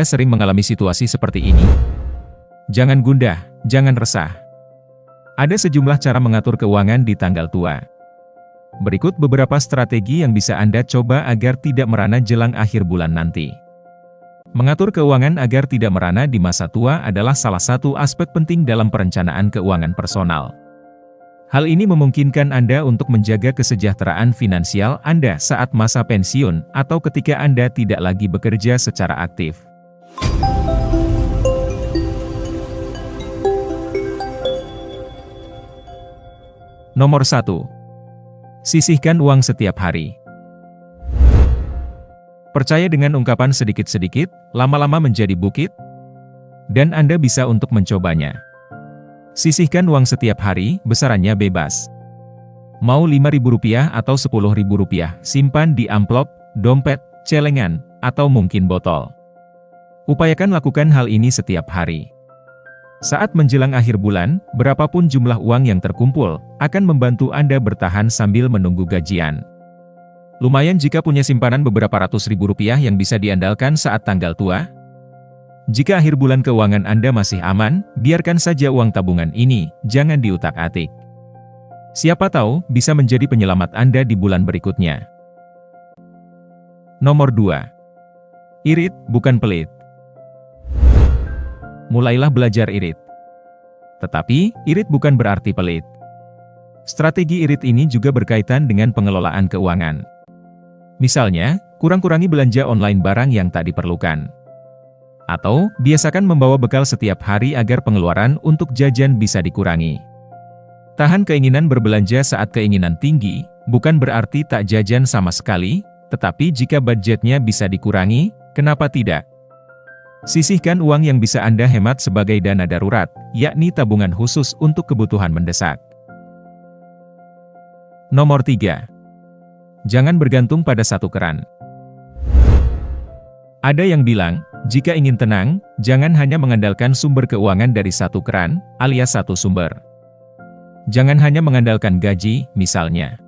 Sering mengalami situasi seperti ini? Jangan gundah, jangan resah. Ada sejumlah cara mengatur keuangan di tanggal tua. Berikut beberapa strategi yang bisa Anda coba agar tidak merana jelang akhir bulan nanti. Mengatur keuangan agar tidak merana di masa tua adalah salah satu aspek penting dalam perencanaan keuangan personal. Hal ini memungkinkan Anda untuk menjaga kesejahteraan finansial Anda saat masa pensiun atau ketika Anda tidak lagi bekerja secara aktif. Nomor 1. Sisihkan uang setiap hari. Percaya dengan ungkapan sedikit-sedikit, lama-lama menjadi bukit? Dan Anda bisa untuk mencobanya. Sisihkan uang setiap hari, besarannya bebas. Mau Rp5.000 atau Rp10.000, simpan di amplop, dompet, celengan, atau mungkin botol. Upayakan lakukan hal ini setiap hari. Saat menjelang akhir bulan, berapapun jumlah uang yang terkumpul, akan membantu Anda bertahan sambil menunggu gajian. Lumayan jika punya simpanan beberapa ratus ribu rupiah yang bisa diandalkan saat tanggal tua. Jika akhir bulan keuangan Anda masih aman, biarkan saja uang tabungan ini, jangan diutak-atik. Siapa tahu, bisa menjadi penyelamat Anda di bulan berikutnya. Nomor 2. Irit, bukan pelit. Mulailah belajar irit. Tetapi, irit bukan berarti pelit. Strategi irit ini juga berkaitan dengan pengelolaan keuangan. Misalnya, kurang-kurangi belanja online barang yang tak diperlukan. Atau, biasakan membawa bekal setiap hari agar pengeluaran untuk jajan bisa dikurangi. Tahan keinginan berbelanja saat keinginan tinggi, bukan berarti tak jajan sama sekali, tetapi jika budgetnya bisa dikurangi, kenapa tidak? Sisihkan uang yang bisa Anda hemat sebagai dana darurat, yakni tabungan khusus untuk kebutuhan mendesak. Nomor 3. Jangan bergantung pada satu keran. Ada yang bilang, jika ingin tenang, jangan hanya mengandalkan sumber keuangan dari satu keran, alias satu sumber. Jangan hanya mengandalkan gaji, misalnya.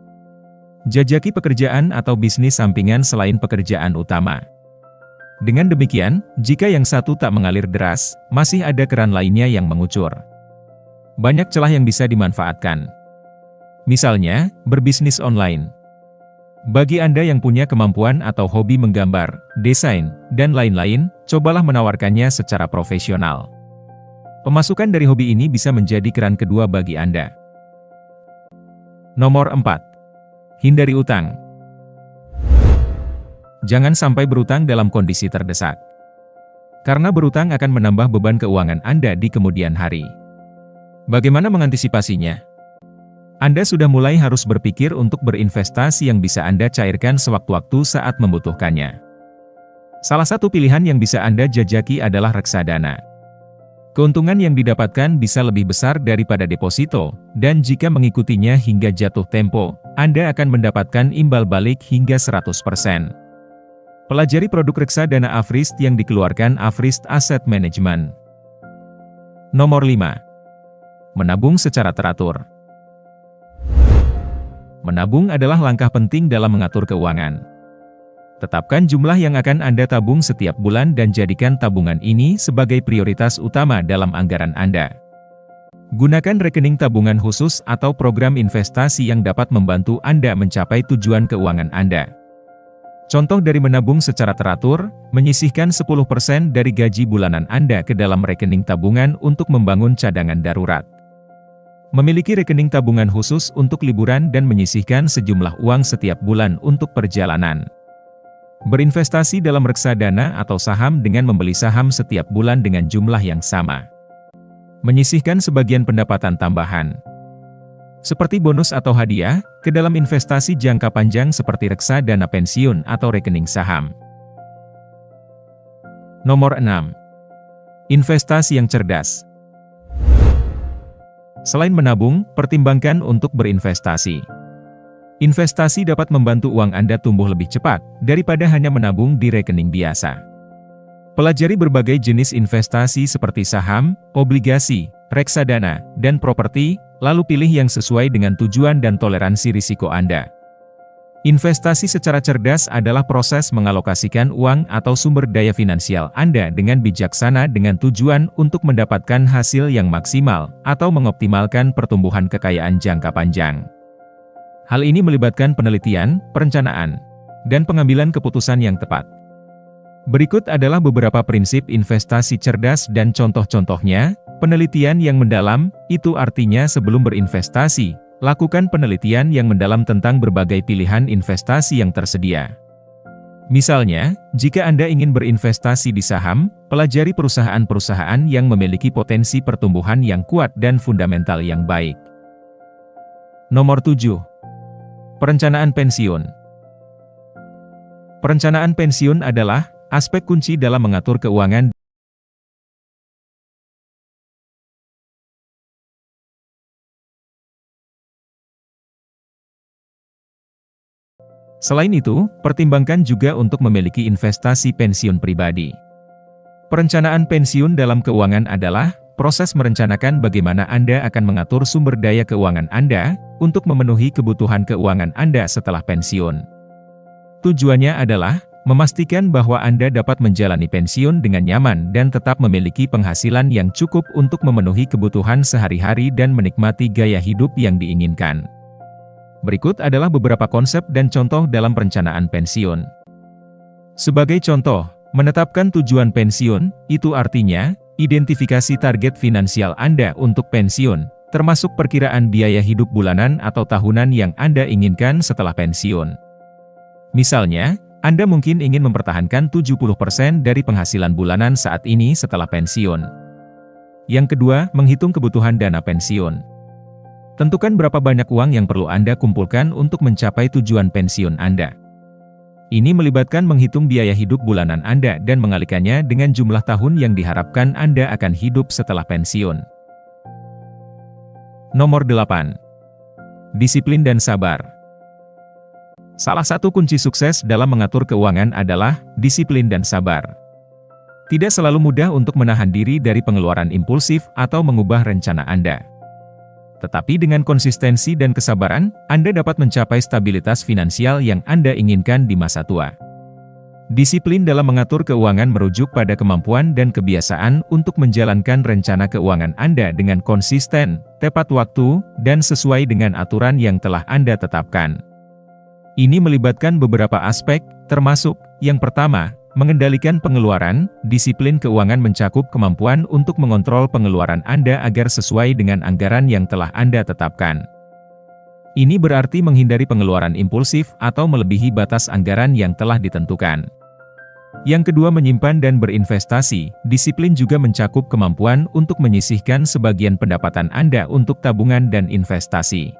Jajaki pekerjaan atau bisnis sampingan selain pekerjaan utama. Dengan demikian, jika yang satu tak mengalir deras, masih ada keran lainnya yang mengucur. Banyak celah yang bisa dimanfaatkan. Misalnya, berbisnis online. Bagi Anda yang punya kemampuan atau hobi menggambar, desain, dan lain-lain, cobalah menawarkannya secara profesional. Pemasukan dari hobi ini bisa menjadi keran kedua bagi Anda. Nomor 4. Hindari utang. Jangan sampai berutang dalam kondisi terdesak. Karena berutang akan menambah beban keuangan Anda di kemudian hari. Bagaimana mengantisipasinya? Anda sudah mulai harus berpikir untuk berinvestasi yang bisa Anda cairkan sewaktu-waktu saat membutuhkannya. Salah satu pilihan yang bisa Anda jajaki adalah reksadana. Keuntungan yang didapatkan bisa lebih besar daripada deposito, dan jika mengikutinya hingga jatuh tempo, Anda akan mendapatkan imbal balik hingga 100%. Pelajari produk reksadana Afrist yang dikeluarkan Afrist Asset Management. Nomor 5. Menabung secara teratur. Menabung adalah langkah penting dalam mengatur keuangan. Tetapkan jumlah yang akan Anda tabung setiap bulan dan jadikan tabungan ini sebagai prioritas utama dalam anggaran Anda. Gunakan rekening tabungan khusus atau program investasi yang dapat membantu Anda mencapai tujuan keuangan Anda. Contoh dari menabung secara teratur, menyisihkan 10% dari gaji bulanan Anda ke dalam rekening tabungan untuk membangun cadangan darurat. Memiliki rekening tabungan khusus untuk liburan dan menyisihkan sejumlah uang setiap bulan untuk perjalanan. Berinvestasi dalam reksadana atau saham dengan membeli saham setiap bulan dengan jumlah yang sama. Menyisihkan sebagian pendapatan tambahan, seperti bonus atau hadiah, ke dalam investasi jangka panjang seperti reksadana pensiun atau rekening saham. Nomor 6. Investasi yang cerdas. Selain menabung, pertimbangkan untuk berinvestasi. Investasi dapat membantu uang Anda tumbuh lebih cepat, daripada hanya menabung di rekening biasa. Pelajari berbagai jenis investasi seperti saham, obligasi, reksadana, dan properti, lalu pilih yang sesuai dengan tujuan dan toleransi risiko Anda. Investasi secara cerdas adalah proses mengalokasikan uang atau sumber daya finansial Anda dengan bijaksana dengan tujuan untuk mendapatkan hasil yang maksimal atau mengoptimalkan pertumbuhan kekayaan jangka panjang. Hal ini melibatkan penelitian, perencanaan, dan pengambilan keputusan yang tepat. Berikut adalah beberapa prinsip investasi cerdas dan contoh-contohnya. Penelitian yang mendalam, itu artinya sebelum berinvestasi, lakukan penelitian yang mendalam tentang berbagai pilihan investasi yang tersedia. Misalnya, jika Anda ingin berinvestasi di saham, pelajari perusahaan-perusahaan yang memiliki potensi pertumbuhan yang kuat dan fundamental yang baik. Nomor 7. Perencanaan pensiun. Perencanaan pensiun adalah aspek kunci dalam mengatur keuangan. Selain itu, pertimbangkan juga untuk memiliki investasi pensiun pribadi. Perencanaan pensiun dalam keuangan adalah proses merencanakan bagaimana Anda akan mengatur sumber daya keuangan Anda untuk memenuhi kebutuhan keuangan Anda setelah pensiun. Tujuannya adalah memastikan bahwa Anda dapat menjalani pensiun dengan nyaman dan tetap memiliki penghasilan yang cukup untuk memenuhi kebutuhan sehari-hari dan menikmati gaya hidup yang diinginkan. Berikut adalah beberapa konsep dan contoh dalam perencanaan pensiun. Sebagai contoh, menetapkan tujuan pensiun, itu artinya, identifikasi target finansial Anda untuk pensiun, termasuk perkiraan biaya hidup bulanan atau tahunan yang Anda inginkan setelah pensiun. Misalnya, Anda mungkin ingin mempertahankan 70% dari penghasilan bulanan saat ini setelah pensiun. Yang kedua, menghitung kebutuhan dana pensiun. Tentukan berapa banyak uang yang perlu Anda kumpulkan untuk mencapai tujuan pensiun Anda. Ini melibatkan menghitung biaya hidup bulanan Anda dan mengalihkannya dengan jumlah tahun yang diharapkan Anda akan hidup setelah pensiun. Nomor 8. Disiplin dan sabar. Salah satu kunci sukses dalam mengatur keuangan adalah disiplin dan sabar. Tidak selalu mudah untuk menahan diri dari pengeluaran impulsif atau mengubah rencana Anda. Tetapi dengan konsistensi dan kesabaran, Anda dapat mencapai stabilitas finansial yang Anda inginkan di masa tua. Disiplin dalam mengatur keuangan merujuk pada kemampuan dan kebiasaan untuk menjalankan rencana keuangan Anda dengan konsisten, tepat waktu, dan sesuai dengan aturan yang telah Anda tetapkan. Ini melibatkan beberapa aspek, termasuk, yang pertama, mengendalikan pengeluaran. Disiplin keuangan mencakup kemampuan untuk mengontrol pengeluaran Anda agar sesuai dengan anggaran yang telah Anda tetapkan. Ini berarti menghindari pengeluaran impulsif atau melebihi batas anggaran yang telah ditentukan. Yang kedua, menyimpan dan berinvestasi. Disiplin juga mencakup kemampuan untuk menyisihkan sebagian pendapatan Anda untuk tabungan dan investasi.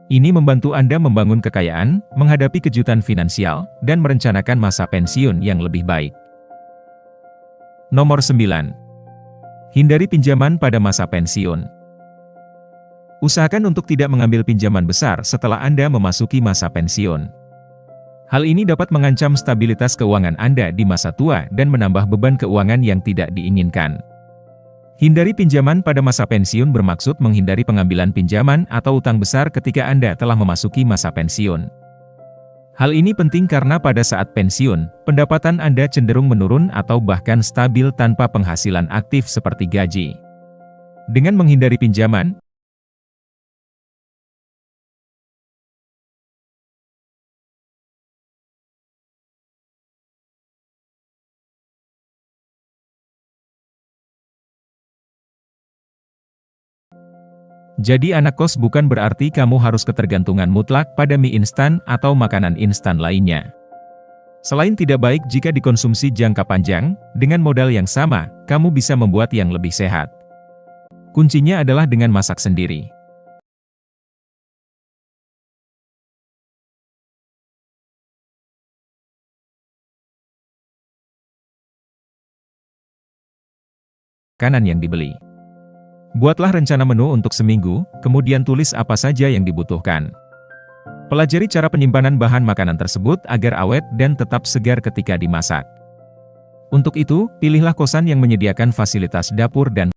Ini membantu Anda membangun kekayaan, menghadapi kejutan finansial, dan merencanakan masa pensiun yang lebih baik. Nomor 9. Hindari pinjaman pada masa pensiun. Usahakan untuk tidak mengambil pinjaman besar setelah Anda memasuki masa pensiun. Hal ini dapat mengancam stabilitas keuangan Anda di masa tua dan menambah beban keuangan yang tidak diinginkan. Hindari pinjaman pada masa pensiun bermaksud menghindari pengambilan pinjaman atau utang besar ketika Anda telah memasuki masa pensiun. Hal ini penting karena pada saat pensiun, pendapatan Anda cenderung menurun atau bahkan stabil tanpa penghasilan aktif seperti gaji. Dengan menghindari pinjaman, jadi anak kos bukan berarti kamu harus ketergantungan mutlak pada mie instan atau makanan instan lainnya. Selain tidak baik jika dikonsumsi jangka panjang, dengan modal yang sama, kamu bisa membuat yang lebih sehat. Kuncinya adalah dengan masak sendiri. Makanan yang dibeli. Buatlah rencana menu untuk seminggu, kemudian tulis apa saja yang dibutuhkan. Pelajari cara penyimpanan bahan makanan tersebut agar awet dan tetap segar ketika dimasak. Untuk itu, pilihlah kosan yang menyediakan fasilitas dapur dan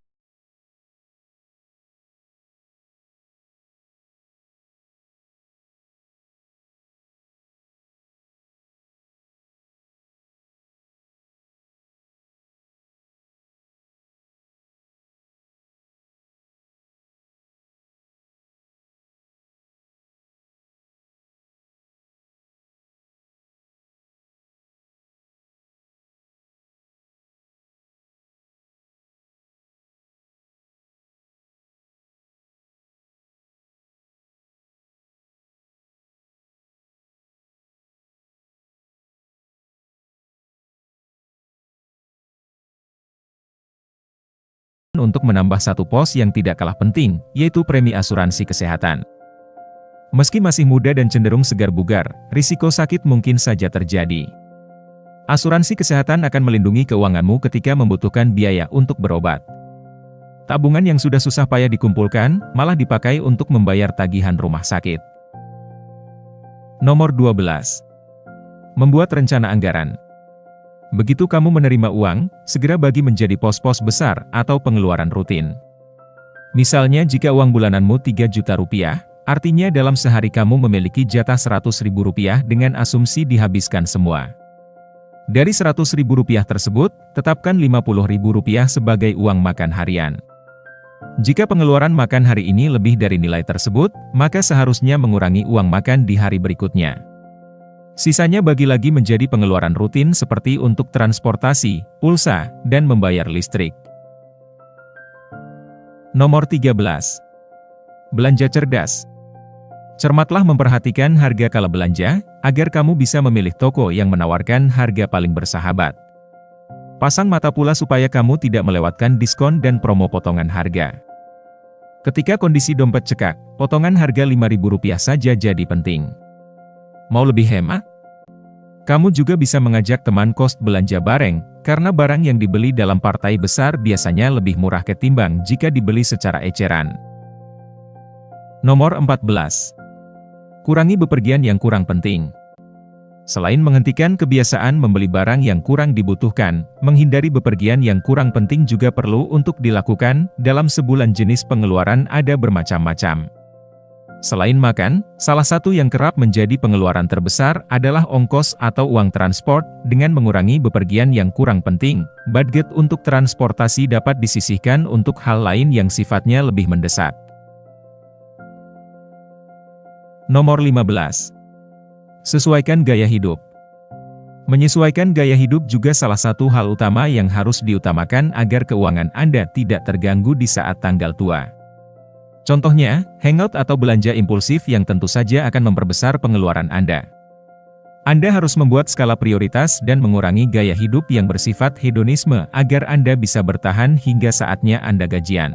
untuk menambah satu pos yang tidak kalah penting, yaitu premi asuransi kesehatan. Meski masih muda dan cenderung segar bugar, risiko sakit mungkin saja terjadi. Asuransi kesehatan akan melindungi keuanganmu ketika membutuhkan biaya untuk berobat. Tabungan yang sudah susah payah dikumpulkan, malah dipakai untuk membayar tagihan rumah sakit. Nomor 12. Membuat rencana anggaran. Begitu kamu menerima uang, segera bagi menjadi pos-pos besar atau pengeluaran rutin. Misalnya jika uang bulananmu 3 juta rupiah, artinya dalam sehari kamu memiliki jatah 100 ribu rupiah dengan asumsi dihabiskan semua. Dari 100 ribu rupiah tersebut, tetapkan 50 ribu rupiah sebagai uang makan harian. Jika pengeluaran makan hari ini lebih dari nilai tersebut, maka seharusnya mengurangi uang makan di hari berikutnya. Sisanya bagi lagi menjadi pengeluaran rutin seperti untuk transportasi, pulsa, dan membayar listrik. Nomor 13. Belanja cerdas. Cermatlah memperhatikan harga kala belanja, agar kamu bisa memilih toko yang menawarkan harga paling bersahabat. Pasang mata pula supaya kamu tidak melewatkan diskon dan promo potongan harga. Ketika kondisi dompet cekak, potongan harga Rp5.000 saja jadi penting. Mau lebih hemat? Kamu juga bisa mengajak teman kos belanja bareng, karena barang yang dibeli dalam partai besar biasanya lebih murah ketimbang jika dibeli secara eceran. Nomor 14. Kurangi bepergian yang kurang penting. Selain menghentikan kebiasaan membeli barang yang kurang dibutuhkan, menghindari bepergian yang kurang penting juga perlu untuk dilakukan. Dalam sebulan jenis pengeluaran ada bermacam-macam. Selain makan, salah satu yang kerap menjadi pengeluaran terbesar adalah ongkos atau uang transport. Dengan mengurangi bepergian yang kurang penting, budget untuk transportasi dapat disisihkan untuk hal lain yang sifatnya lebih mendesak. Nomor 15. Sesuaikan gaya hidup. Menyesuaikan gaya hidup juga salah satu hal utama yang harus diutamakan agar keuangan Anda tidak terganggu di saat tanggal tua. Contohnya, hangout atau belanja impulsif yang tentu saja akan memperbesar pengeluaran Anda. Anda harus membuat skala prioritas dan mengurangi gaya hidup yang bersifat hedonisme agar Anda bisa bertahan hingga saatnya Anda gajian.